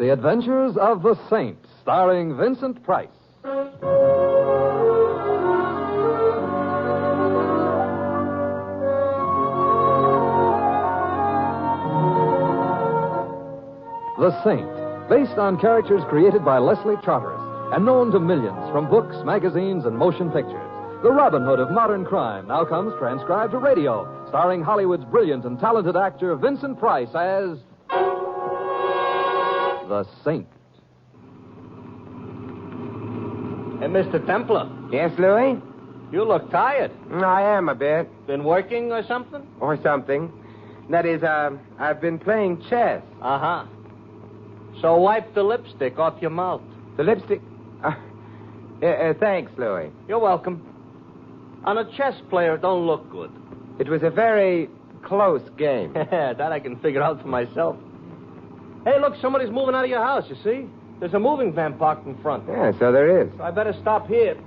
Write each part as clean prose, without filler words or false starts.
The Adventures of the Saint, starring Vincent Price. The Saint, based on characters created by Leslie Charteris and known to millions from books, magazines, and motion pictures. The Robin Hood of modern crime now comes transcribed to radio, starring Hollywood's brilliant and talented actor Vincent Price as the Saint. Hey, Mr. Templar. Yes, Louis? You look tired. I am a bit. Been working or something? Or something. That is, I've been playing chess. Uh-huh. So wipe the lipstick off your mouth. The lipstick... thanks, Louis. You're welcome. On a chess player, it don't look good. It was a very close game. That I can figure out for myself. Hey, look, somebody's moving out of your house, you see? There's a moving van parked in front. Yeah, so there is. So I better stop here.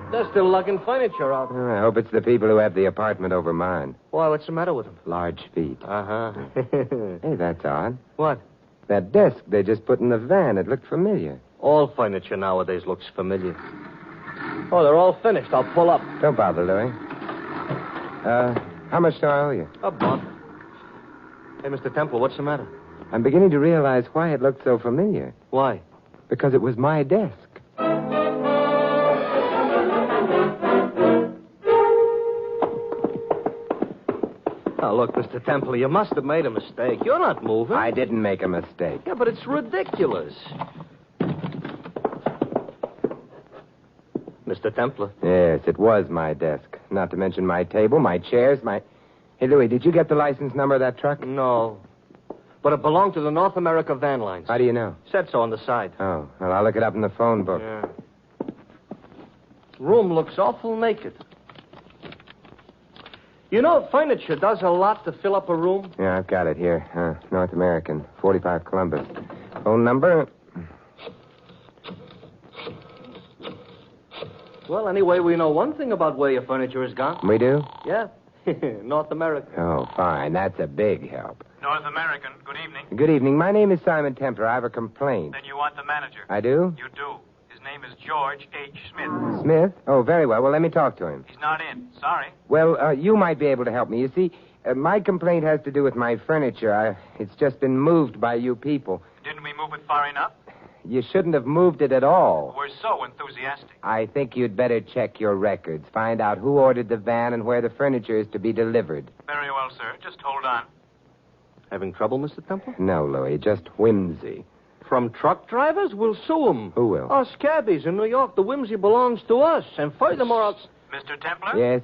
They're still lugging furniture out. Oh, I hope it's the people who have the apartment over mine. Why, what's the matter with them? Large feet. Uh-huh. Hey, that's odd. What? That desk they just put in the van, it looked familiar. All furniture nowadays looks familiar. Oh, they're all finished. I'll pull up. Don't bother, Louis. How much do I owe you? A buck. Hey, Mr. Temple, what's the matter? I'm beginning to realize why it looked so familiar. Why? Because it was my desk. Oh, look, Mr. Temple, you must have made a mistake. You're not moving. I didn't make a mistake. Yeah, but it's ridiculous. Mr. Templar. Yes, it was my desk. Not to mention my table, my chairs, my... Hey, Louis, did you get the license number of that truck? No. But it belonged to the North America Van Lines. How do you know? Said so on the side. Oh, well, I'll look it up in the phone book. Yeah. Room looks awful naked. You know, furniture does a lot to fill up a room. Yeah, I've got it here. North American, 45 Columbus. Phone number? Well, anyway, we know one thing about where your furniture has gone. We do? Yeah. North America. Oh, fine. That's a big help. North American, good evening. Good evening. My name is Simon Templar. I have a complaint. Then you want the manager. I do? You do. His name is George H. Smith. Smith? Oh, very well. Well, let me talk to him. He's not in. Sorry. Well, you might be able to help me. You see, my complaint has to do with my furniture. It's just been moved by you people. Didn't we move it far enough? You shouldn't have moved it at all. We're so enthusiastic. I think you'd better check your records. Find out who ordered the van and where the furniture is to be delivered. Very well, sir. Just hold on. Having trouble, Mr. Temple? No, Louis, just whimsy. From truck drivers? We'll sue them. Who will? Us cabbies in New York. The whimsy belongs to us. And furthermore, Mr. Templar? Yes,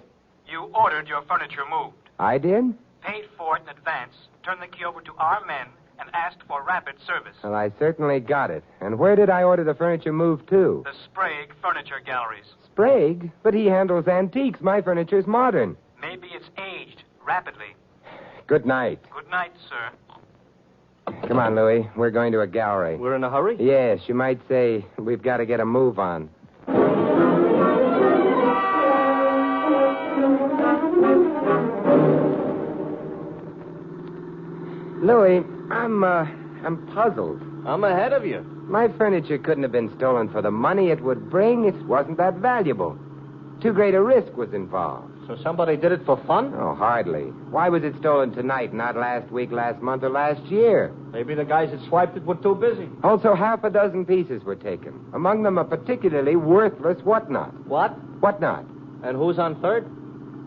You ordered your furniture moved. I did? Paid for it in advance, turned the key over to our men, and asked for rapid service. Well, I certainly got it. And where did I order the furniture moved to? The Sprague Furniture Galleries. Sprague? But he handles antiques. My furniture's modern. Maybe it's aged rapidly. Good night. Good night, sir. Come on, Louis. We're going to a gallery. we're in a hurry? Yes, you might say we've got to get a move on. Louis, I'm puzzled. I'm ahead of you. My furniture couldn't have been stolen for the money it would bring. It wasn't that valuable. Too great a risk was involved. So somebody did it for fun? Oh, hardly. Why was it stolen tonight, not last week, last month, or last year? Maybe the guys that swiped it were too busy. Also, half a dozen pieces were taken. Among them, a particularly worthless whatnot. What? Whatnot? And who's on third?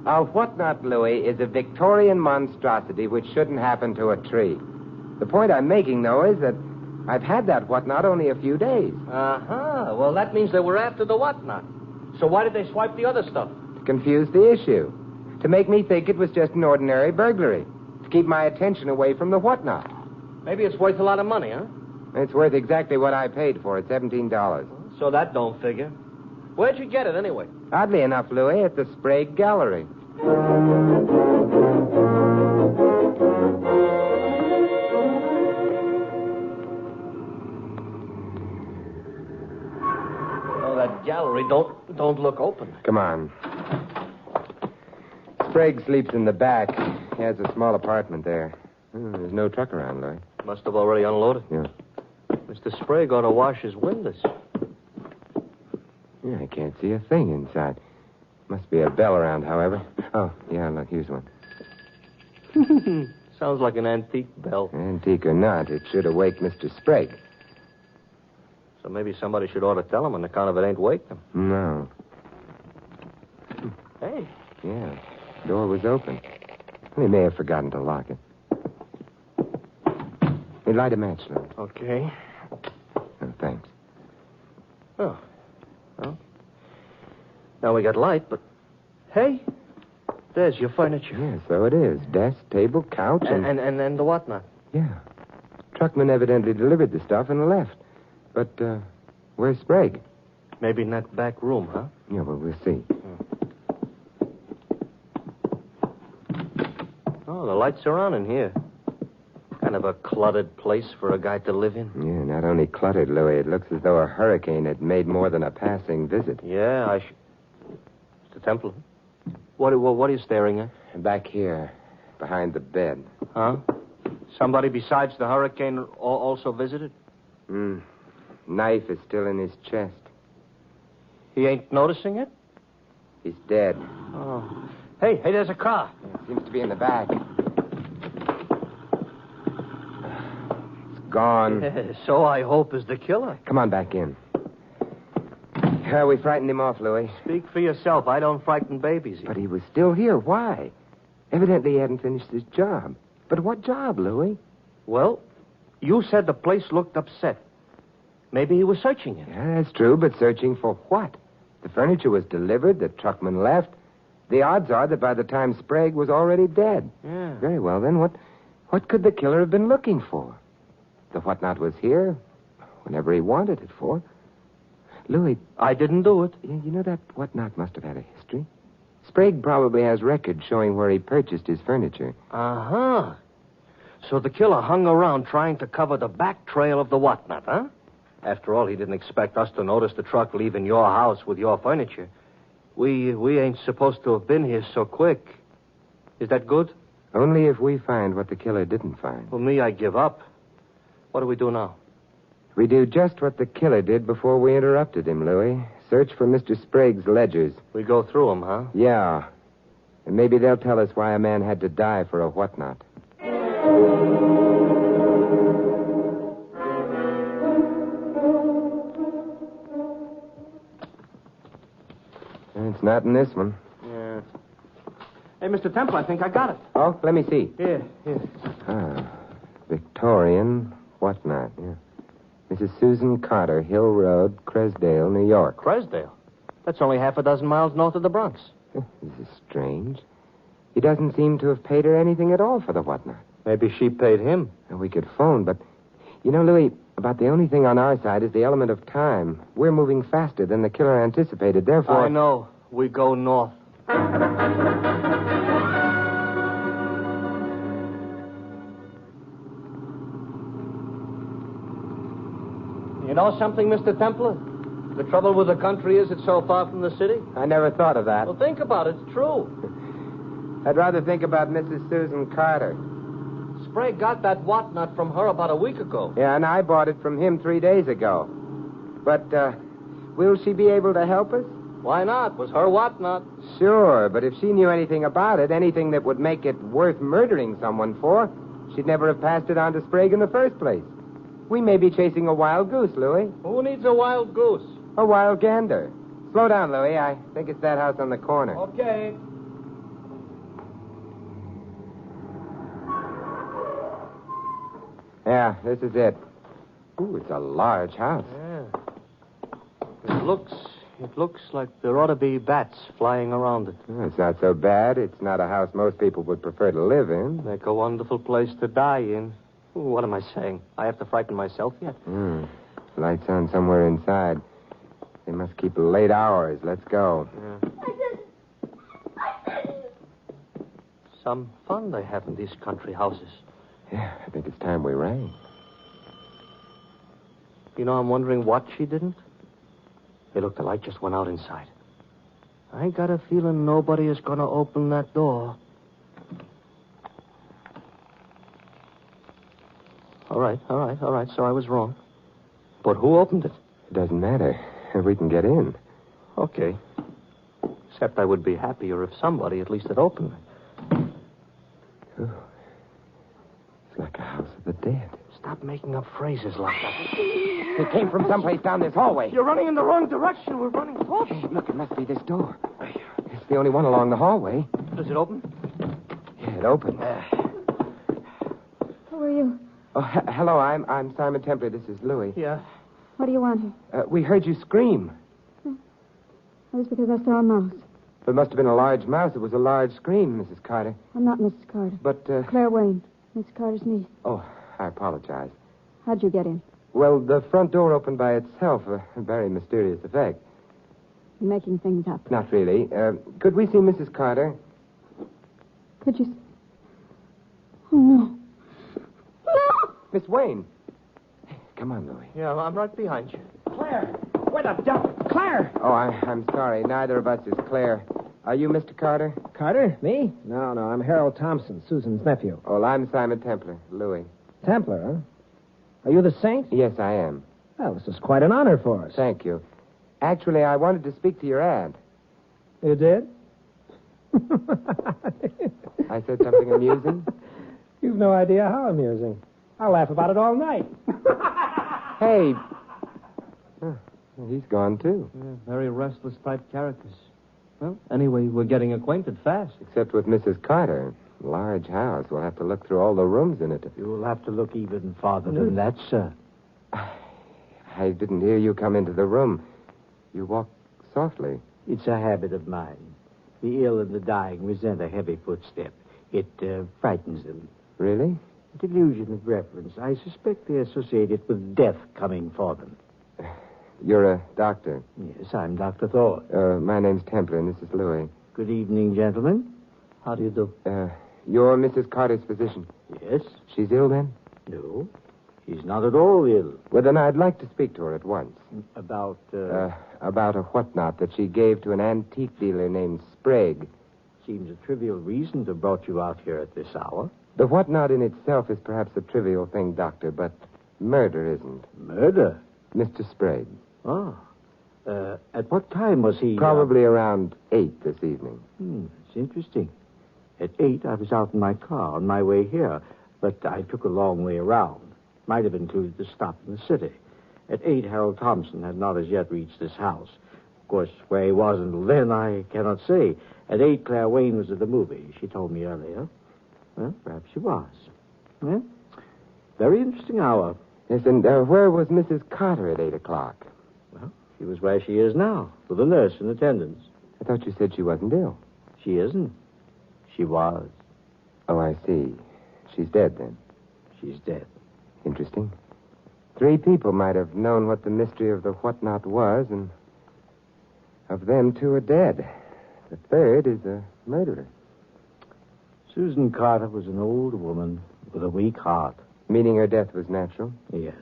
A whatnot, Louis, is a Victorian monstrosity which shouldn't happen to a tree. The point I'm making, though, is that I've had that whatnot only a few days. Uh-huh. Well, that means they were after the whatnot. So why did they swipe the other stuff? To confuse the issue. To make me think it was just an ordinary burglary. To keep my attention away from the whatnot. Maybe it's worth a lot of money, huh? It's worth exactly what I paid for it, $17. So that don't figure. Where'd you get it, anyway? Oddly enough, Louis, at the Sprague Gallery. Oh, that gallery don't look open. Come on. Sprague sleeps in the back. He has a small apartment there. There's no truck around, Louis. Must have already unloaded. Yeah. Mr. Sprague ought to wash his windows. Yeah, I can't see a thing inside. Must be a bell around, however. Oh, yeah, look, here's one. Sounds like an antique bell. Antique or not, it should awake Mr. Sprague. So maybe somebody should ought to tell him on account of it ain't wake him. No. Hey. Yeah, door was open. He may have forgotten to lock it. Hey, light a match, Lou. Okay. Oh, thanks. Oh. Well. Now we got light, but... Hey, there's your furniture. Yeah, so it is. Desk, table, couch, And the whatnot. Yeah. Truckman evidently delivered the stuff and left. But, where's Sprague? Maybe in that back room, huh? Yeah, well, we'll see. Oh, the lights are on in here. Kind of a cluttered place for a guy to live in. Yeah, not only cluttered, Louis. It looks as though a hurricane had made more than a passing visit. Yeah, Mr. Temple, what are you staring at? Back here, behind the bed. Huh? Somebody besides the hurricane also visited? Knife is still in his chest. He ain't noticing it? He's dead. Oh. Hey, there's a car. Seems to be in the back. It's gone. Yeah, so I hope is the killer. Come on back in. We frightened him off, Louis. Speak for yourself. I don't frighten babies. But he was still here. Why? Evidently he hadn't finished his job. But what job, Louis? Well, you said the place looked upset. Maybe he was searching it. Yeah, that's true, but searching for what? The furniture was delivered, the truckman left. The odds are that by the time Sprague was already dead. Yeah. Very well, then, what could the killer have been looking for? The whatnot was here whenever he wanted it for. Louis... I didn't do it. You know that whatnot must have had a history. Sprague probably has records showing where he purchased his furniture. Uh-huh. So the killer hung around trying to cover the back trail of the whatnot, huh? After all, he didn't expect us to notice the truck leaving your house with your furniture. We ain't supposed to have been here so quick. Is that good? Only if we find what the killer didn't find. Well, me, I give up. What do we do now? We do just what the killer did before we interrupted him, Louis. Search for Mr. Sprague's ledgers. We go through them, huh? Yeah. And maybe they'll tell us why a man had to die for a whatnot. It's not in this one. Yeah. Hey, Mr. Temple, I think I got it. Oh, let me see. Here. Victorian whatnot, yeah. Mrs. Susan Carter, Hill Road, Cresdale, New York. Cresdale? That's only half a dozen miles north of the Bronx. This is strange. He doesn't seem to have paid her anything at all for the whatnot. Maybe she paid him. And we could phone, but... You know, Louis, about the only thing on our side is the element of time. We're moving faster than the killer anticipated, therefore... I know. We go north. You know something, Mr. Templar? The trouble with the country is it's so far from the city. I never thought of that. Well, think about it. It's true. I'd rather think about Mrs. Susan Carter. Sprague got that whatnot from her about a week ago. Yeah, and I bought it from him 3 days ago. But, will she be able to help us? Why not? Was her whatnot. Sure, but if she knew anything about it, anything that would make it worth murdering someone for, she'd never have passed it on to Sprague in the first place. We may be chasing a wild goose, Louis. Who needs a wild goose? A wild gander. Slow down, Louis. I think it's that house on the corner. Okay. Yeah, this is it. Ooh, it's a large house. Yeah. It looks like there ought to be bats flying around it. Well, it's not so bad. It's not a house most people would prefer to live in. Make a wonderful place to die in. Ooh, what am I saying? I have to frighten myself yet? Lights on somewhere inside. They must keep late hours. Let's go. Yeah. Some fun they have in these country houses. Yeah, I think it's time we rang. You know, I'm wondering what she didn't. Hey, look, the light just went out inside. I got a feeling nobody is going to open that door. All right. So I was wrong. But who opened it? It doesn't matter. We can get in. Okay. Except I would be happier if somebody at least had opened it. Oh. It's like a house of the dead. Stop making up phrases like that. It came from someplace down this hallway. You're running in the wrong direction. We're running forward. Hey, look, it must be this door. It's the only one along the hallway. Does it open? Yeah, it opened. Who are you? Oh, hello, I'm Simon Templer. This is Louis. Yeah. What do you want here? We heard you scream. That was because I saw a mouse. It must have been a large mouse. It was a large scream, Mrs. Carter. I'm not Mrs. Carter. But, Claire Wayne, Miss Carter's niece. Oh, I apologize. How'd you get in? Well, the front door opened by itself, a very mysterious effect. You're making things up. Not really. Could we see Mrs. Carter? Could you... Oh, no. No! Miss Wayne. Come on, Louis. Yeah, I'm right behind you. Claire! Where the devil? Claire! Oh, I'm sorry. Neither of us is Claire. Are you Mr. Carter? Carter? Me? No, I'm Harold Thompson, Susan's nephew. Oh, I'm Simon Templer, Louis. Templar, huh? Are you the saint? Yes, I am. Well, this is quite an honor for us. Thank you. Actually, I wanted to speak to your aunt. You did? I said something amusing? You've no idea how amusing. I'll laugh about it all night. Hey. Oh, he's gone, too. Yeah, very restless type characters. Well, anyway, we're getting acquainted fast. Except with Mrs. Carter. Large house. We'll have to look through all the rooms in it. You'll have to look even farther than that, sir. I didn't hear you come into the room. You walk softly. It's a habit of mine. The ill and the dying resent a heavy footstep. It frightens them. Really? A delusion of reverence. I suspect they associate it with death coming for them. You're a doctor. Yes, I'm Dr. Thorne. My name's Templer, and this is Louis. Good evening, gentlemen. How do you do? You're Mrs. Carter's physician. Yes? She's ill, then? No. She's not at all ill. Well, then I'd like to speak to her at once. About, About a whatnot that she gave to an antique dealer named Sprague. Seems a trivial reason to have brought you out here at this hour. The whatnot in itself is perhaps a trivial thing, Doctor, but murder isn't. Murder? Mr. Sprague. Ah. At what time was he... Probably around 8 this evening. It's interesting. At 8, I was out in my car on my way here, but I took a long way around. Might have included the stop in the city. At 8, Harold Thompson had not as yet reached this house. Of course, where he was until then, I cannot say. At 8, Claire Wayne was at the movie. She told me earlier. Well, perhaps she was. Well, very interesting hour. Yes, and where was Mrs. Carter at 8 o'clock? Well, she was where she is now, with a nurse in attendance. I thought you said she wasn't ill. She isn't. She was. Oh, I see. She's dead, then. She's dead. Interesting. 3 people might have known what the mystery of the whatnot was, and of them 2 are dead. The third is a murderer. Susan Carter was an old woman with a weak heart. Meaning her death was natural? Yes.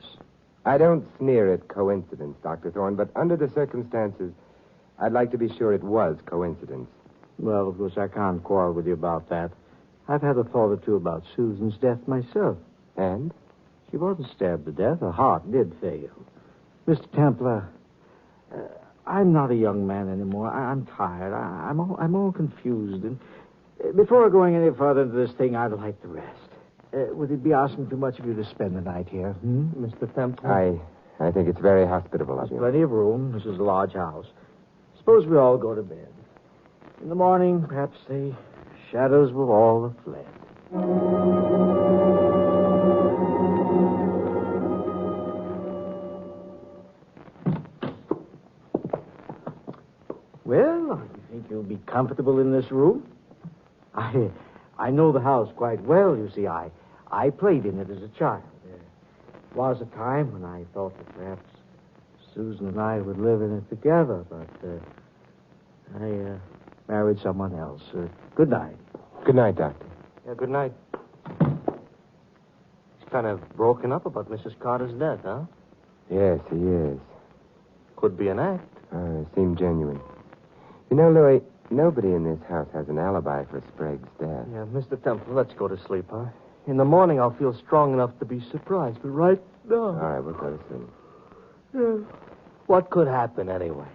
I don't sneer at coincidence, Dr. Thorne, but under the circumstances, I'd like to be sure it was coincidence. Well, of course, I can't quarrel with you about that. I've had a thought or two about Susan's death myself. And? She wasn't stabbed to death. Her heart did fail. Mr. Templer, I'm not a young man anymore. I'm tired. I'm all confused. And before going any further into this thing, I'd like to rest. Would it be asking too much of you to spend the night here, Mr. Templer? I think it's very hospitable of There's you. plenty of room. This is a large house. Suppose we all go to bed. In the morning, perhaps the shadows will all have fled. Well, you think you'll be comfortable in this room? I know the house quite well, you see. I played in it as a child. There was a time when I thought that perhaps Susan and I would live in it together, but I married someone else. Good night. Good night, Doctor. Yeah, good night. He's kind of broken up about Mrs. Carter's death, huh? Yes, he is. Could be an act. Seemed genuine. You know, Louis, nobody in this house has an alibi for Sprague's death. Yeah, Mr. Temple, let's go to sleep, huh? In the morning, I'll feel strong enough to be surprised, but right now... All right, we'll go to sleep. What could happen anyway?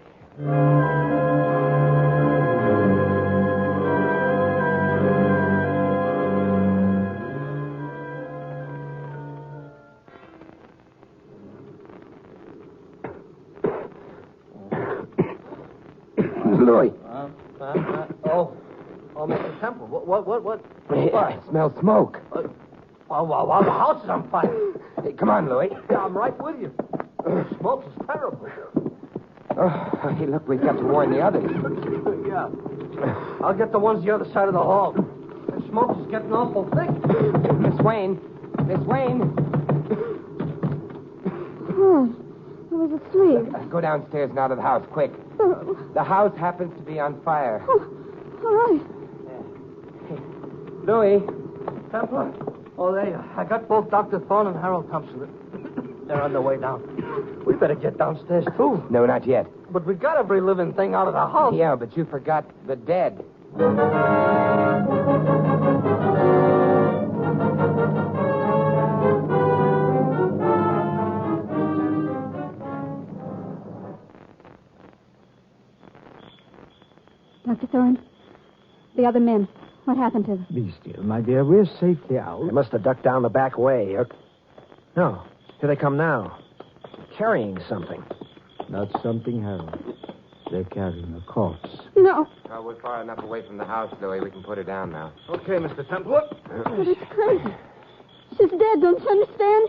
Louis. Oh, Mr. Temple, what? I smell smoke. Well, the house is on fire. Hey, come on, Louis. Yeah, I'm right with you. Smoke is terrible. Oh, hey, look, we've got to warn the others. Yeah. I'll get the ones the other side of the hall. The smoke is getting awful thick. Miss Wayne. Miss Wayne. Oh, I was asleep. Go downstairs and out of the house, quick. The house happens to be on fire. Oh, all right. Louis. Temple? Oh, I got both Dr. Thorne and Harold Thompson. They're on their way down. We better get downstairs, too. No, not yet. But we got every living thing out of the house. Yeah, but you forgot the dead. Dr. Thorne, the other men, what happened to them? Be still, my dear. We're safely out. They must have ducked down the back way. No, here they come now. Carrying something. Not something, Harold. They're carrying a corpse. No, Well, we're far enough away from the house, Louis. We can put her down now. Okay, Mr. Temple. but it's crazy. She's dead, don't you understand?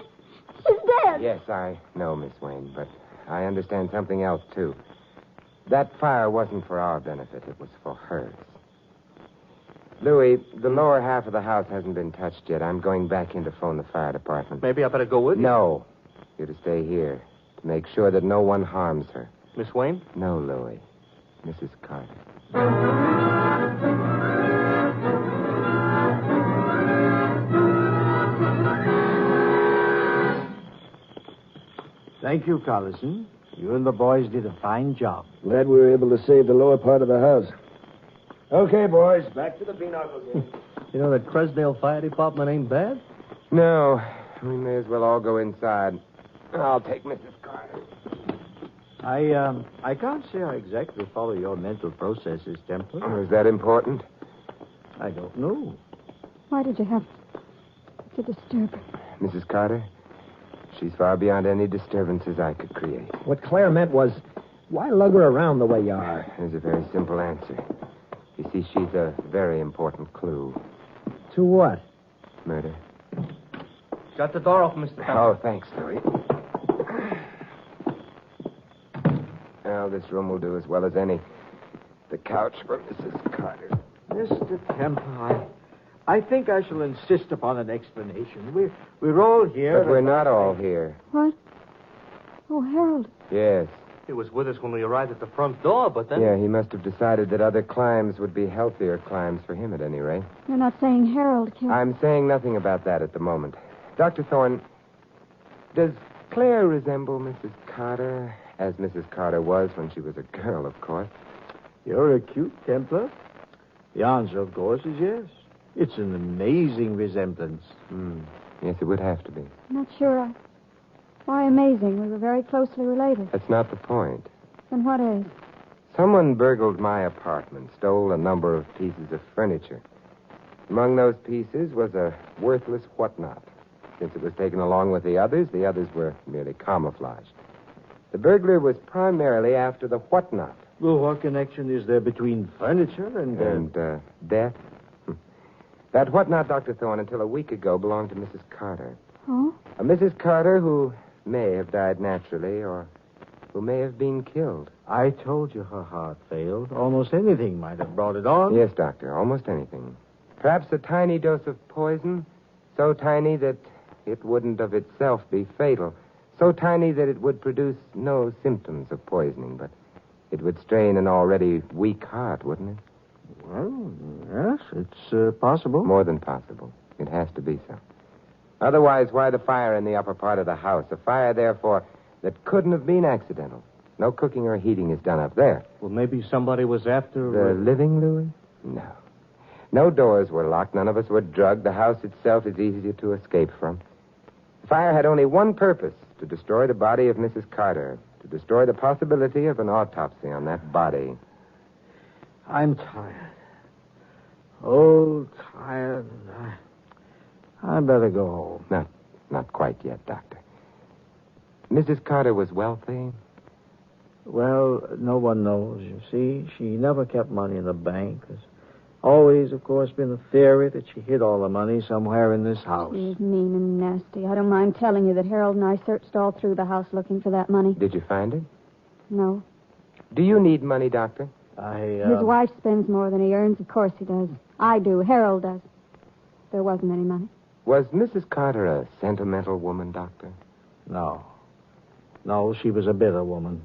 She's dead. Yes, I know, Miss Wayne, but I understand something else, too. That fire wasn't for our benefit. It was for hers. Louis, the lower half of the house hasn't been touched yet. I'm going back in to phone the fire department. Maybe I better go with you. No. You're to stay here to make sure that no one harms her. Miss Wayne? No, Louis. Mrs. Carter. Thank you, Collison. You and the boys did a fine job. Glad we were able to save the lower part of the house. Okay, boys, back to the pinochle game. You know that Crestdale Fire Department ain't bad? No. We may as well all go inside. I'll take Mrs. Carter. I can't say I exactly follow your mental processes, Temple. Oh, is that important? I don't know. Why did you have to disturb her? Mrs. Carter, she's far beyond any disturbances I could create. What Claire meant was, why lug her around the way you are? There's a very simple answer. You see, she's a very important clue. To what? Murder. Got the door open, Mr. Temple. Oh, thanks, Louis. Well, this room will do as well as any. The couch for Mrs. Carter. Mr. Temple, I think I shall insist upon an explanation. We're all here. But we're not all here. What? Oh, Harold. Yes. He was with us when we arrived at the front door, but then... Yeah, he must have decided that other climbs would be healthier climbs for him at any rate. You're not saying Harold killed... I'm saying nothing about that at the moment. Dr. Thorne, does Claire resemble Mrs. Carter, as Mrs. Carter was when she was a girl, of course? You're a cute Templar. The answer, of course, is yes. It's an amazing resemblance. Yes, it would have to be. I'm not sure. Why amazing? We were very closely related. That's not the point. Then what is? Someone burgled my apartment, stole a number of pieces of furniture. Among those pieces was a worthless whatnot. Since it was taken along with the others were merely camouflaged. The burglar was primarily after the whatnot. Well, what connection is there between furniture and... Death? That whatnot, Dr. Thorne, until a week ago belonged to Mrs. Carter. Oh? A Mrs. Carter who may have died naturally or who may have been killed. I told you her heart failed. Almost anything might have brought it on. Yes, Doctor, almost anything. Perhaps a tiny dose of poison, so tiny that it wouldn't of itself be fatal, so tiny that it would produce no symptoms of poisoning, but it would strain an already weak heart, wouldn't it? Well, yes, it's possible. More than possible. It has to be so. Otherwise, why the fire in the upper part of the house? A fire, therefore, that couldn't have been accidental. No cooking or heating is done up there. Well, maybe somebody was after... The living, Louis? No. No doors were locked. None of us were drugged. The house itself is easier to escape from. The fire had only one purpose, to destroy the body of Mrs. Carter, to destroy the possibility of an autopsy on that body. I'm tired. Oh, tired. I better go home. Not quite yet, Doctor. Mrs. Carter was wealthy? Well, no one knows, you see. She never kept money in the bank. There's always, of course, been a theory that she hid all the money somewhere in this house. She's mean and nasty. I don't mind telling you that Harold and I searched all through the house looking for that money. Did you find it? No. Do you need money, Doctor? His wife spends more than he earns. Of course he does. I do. Harold does. There wasn't any money. Was Mrs. Carter a sentimental woman, Doctor? No. No, she was a bitter woman.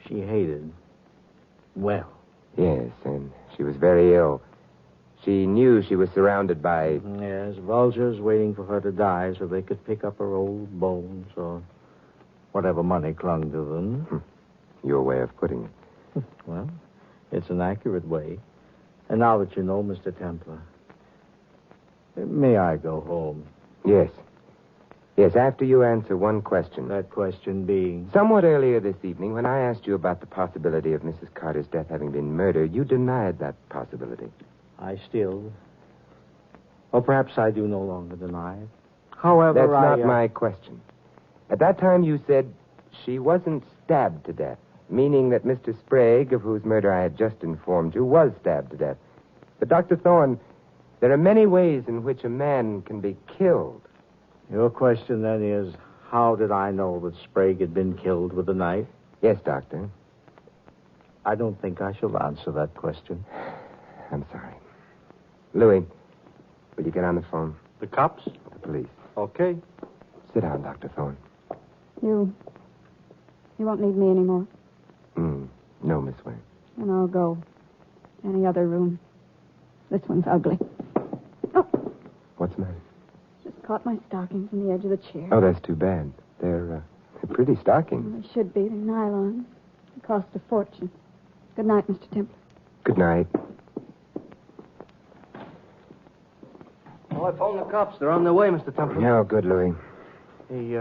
She hated. Well. Yes, and she was very ill. She knew she was surrounded by... Yes, vultures waiting for her to die so they could pick up her old bones or whatever money clung to them. Your way of putting it. Well, it's an accurate way. And now that you know, Mr. Templar, may I go home? Yes. Yes, after you answer one question. That question being? Somewhat earlier this evening, when I asked you about the possibility of Mrs. Carter's death having been murder, you denied that possibility. I still... Or perhaps I do no longer deny it. However, That's not my question. At that time, you said she wasn't stabbed to death, meaning that Mr. Sprague, of whose murder I had just informed you, was stabbed to death. But, Dr. Thorne, there are many ways in which a man can be killed. Your question, then, is, how did I know that Sprague had been killed with a knife? Yes, Doctor. I don't think I shall answer that question. I'm sorry. Louis, will you get on the phone? The cops? The police. Okay. Sit down, Dr. Thorne. You won't need me anymore. No, Miss Wayne. And I'll go. Any other room. This one's ugly. Oh, What's the matter? just caught my stockings on the edge of the chair. Oh, that's too bad. They're pretty stockings. They should be. They're nylon. They cost a fortune. Good night, Mr. Templar. Good night. Oh, I phoned the cops. They're on their way, Mr. Templar. No, good, Louis. Hey,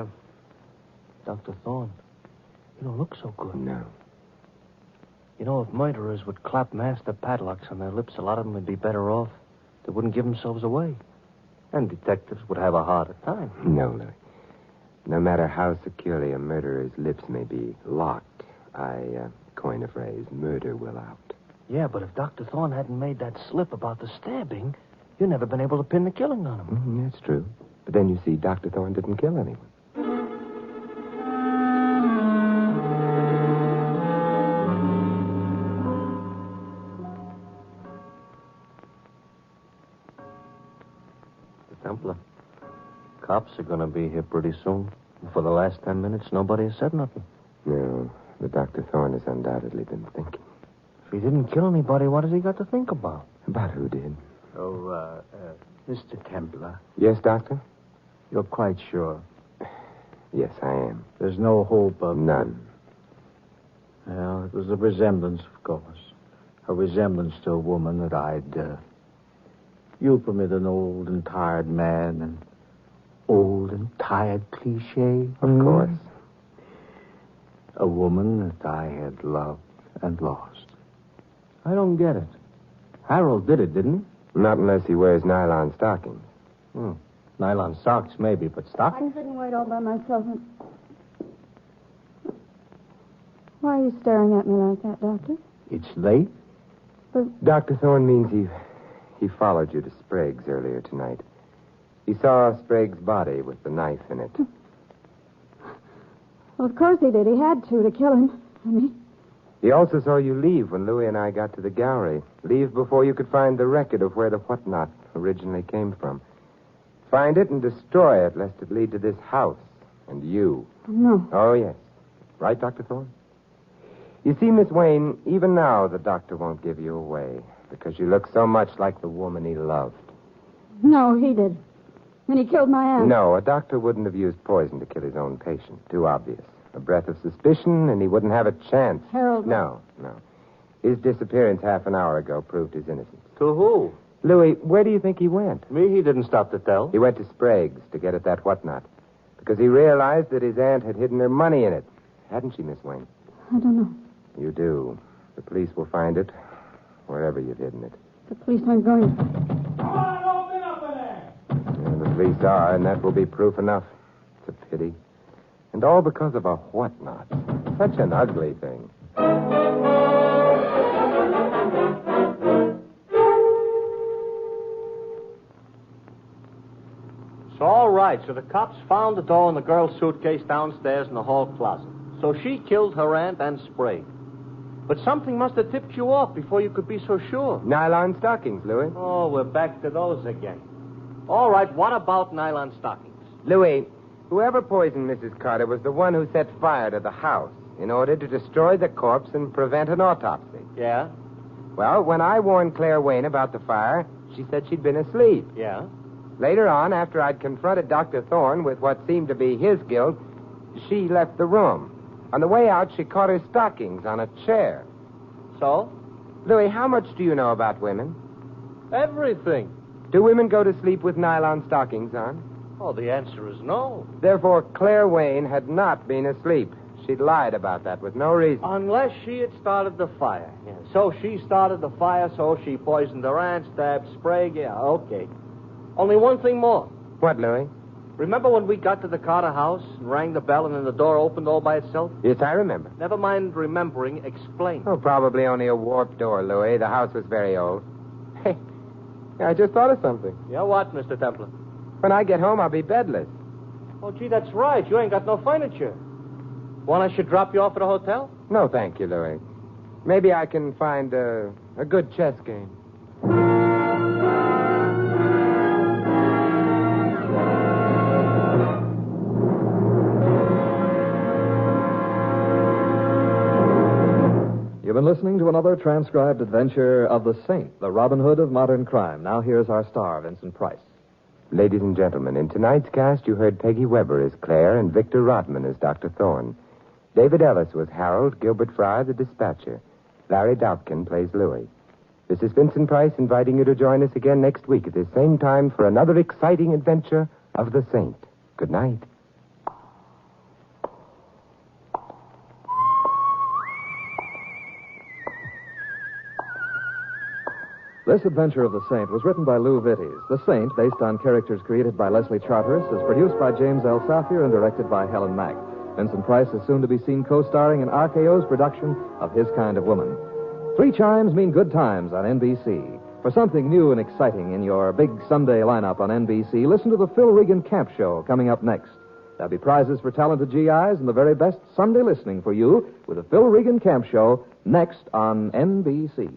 Dr. Thorne, you don't look so good. No. You know, if murderers would clap master padlocks on their lips, a lot of them would be better off. They wouldn't give themselves away. And detectives would have a harder time. No, Louis. No matter how securely a murderer's lips may be locked, I coin a phrase, murder will out. Yeah, but if Dr. Thorne hadn't made that slip about the stabbing, you'd never been able to pin the killing on him. That's true. But then you see, Dr. Thorne didn't kill anyone. Templar, cops are going to be here pretty soon. And for the last 10 minutes, nobody has said nothing. No, but Dr. Thorne has undoubtedly been thinking. If he didn't kill anybody, what has he got to think about? About who did? Oh, Mr. Templar, Yes, Doctor? you're quite sure? Yes, I am. There's no hope of... None. Well, it was a resemblance, of course. A resemblance to a woman that I'd... You permit an old and tired man an old and tired cliche? Of course. A woman that I had loved and lost. I don't get it. Harold did it, didn't Not unless he wears nylon stockings. he? Nylon socks, maybe, but I stockings? couldn't wait all by myself. Why are you staring at me like that, Doctor? It's late? Dr. Thorne means he followed you to Sprague's earlier tonight. He saw Sprague's body with the knife in it. Well, of course he did. He had to kill him. I mean, He also saw you leave when Louis and I got to the gallery. Leave before you could find the record of where the whatnot originally came from. Find it and destroy it, lest it lead to this house and you. no. Oh, yes. Right, Dr. Thorne? You see, Miss Wayne, even now the doctor won't give you away because you look so much like the woman he loved. No, he did. When he killed my aunt. No, a doctor wouldn't have used poison to kill his own patient. Too obvious. A breath of suspicion, and he wouldn't have a chance. Harold. No. His disappearance half an hour ago proved his innocence. To who? Louis, where do you think he went? Me, he didn't stop to tell. He went to Sprague's to get at that whatnot. because he realized that his aunt had hidden her money in it. Hadn't she, Miss Wayne? I don't know. You do. The police will find it wherever you've hidden it. The police aren't going to. Come on, open up in there! And the police are, and that will be proof enough. It's a pity. And all because of a whatnot. Such an ugly thing. So, all right. So the cops found the doll in the girl's suitcase downstairs in the hall closet. So she killed her aunt and sprayed. But something must have tipped you off before you could be so sure. Nylon stockings, Louis. Oh, we're back to those again. All right, what about nylon stockings? Louis, whoever poisoned Mrs. Carter was the one who set fire to the house in order to destroy the corpse and prevent an autopsy. Yeah? Well, when I warned Claire Wayne about the fire, she said she'd been asleep. Yeah? Later on, after I'd confronted Dr. Thorne with what seemed to be his guilt, she left the room. On the way out, she caught her stockings on a chair. So? Louis, how much do you know about women? Everything. Do women go to sleep with nylon stockings on? Oh, the answer is no. Therefore, Claire Wayne had not been asleep. She'd lied about that with no reason. Unless she had started the fire. Yeah. So she started the fire, so she poisoned her aunt, stabbed Sprague. Yeah, okay. Only one thing more. What, Louis? Remember when we got to the Carter house and rang the bell and then the door opened all by itself? Yes, I remember. Never mind remembering, explain. Oh, probably only a warped door, Louis. The house was very old. Hey, I just thought of something. Yeah, what, Mr. Templar? When I get home, I'll be bedless. Oh, gee, that's right. You ain't got no furniture. Want I should drop you off at a hotel? No, thank you, Louis. Maybe I can find a good chess game. You've been listening to another transcribed adventure of the Saint, the Robin Hood of modern crime. Now here's our star, Vincent Price. Ladies and gentlemen, in tonight's cast, you heard Peggy Weber as Claire and Victor Rodman as Dr. Thorne. David Ellis was Harold, Gilbert Fry, the dispatcher. Larry Dobkin plays Louis. This is Vincent Price inviting you to join us again next week at the same time for another exciting adventure of the Saint. Good night. This adventure of the Saint was written by Lou Vitties. The Saint, based on characters created by Leslie Charteris, is produced by James L. Safier and directed by Helen Mack. Vincent Price is soon to be seen co-starring in RKO's production of His Kind of Woman. 3 chimes mean good times on NBC. For something new and exciting in your big Sunday lineup on NBC, listen to the Phil Regan Camp Show coming up next. There'll be prizes for talented GIs and the very best Sunday listening for you with the Phil Regan Camp Show next on NBC.